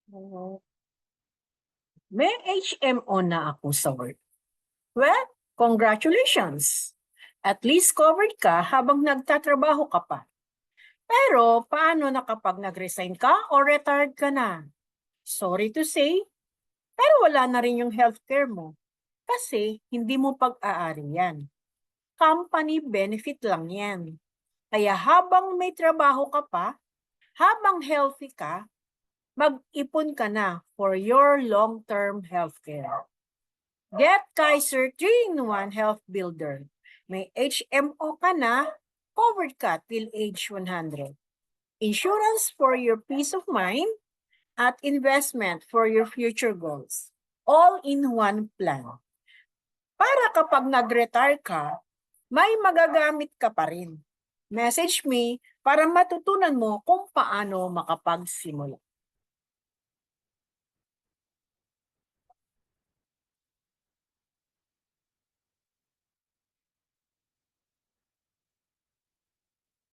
Oo. May HMO na ako sa work. Well, congratulations! At least covered ka habang nagtatrabaho ka pa. Pero paano na kapag nag-resign ka o retired ka na? Sorry to say, pero wala na rin yung healthcare mo. Kasi hindi mo pag-aari yan. Company benefit lang yan. Kaya habang may trabaho ka pa, habang healthy ka, mag-ipon ka na for your long-term healthcare. Get Kaiser 3-in-1 Health Builder. May HMO ka na, covered ka till age 100. Insurance for your peace of mind at investment for your future goals. All in one plan. Para kapag nag-retire ka, may magagamit ka pa rin. Message me para matutunan mo kung paano makapagsimula.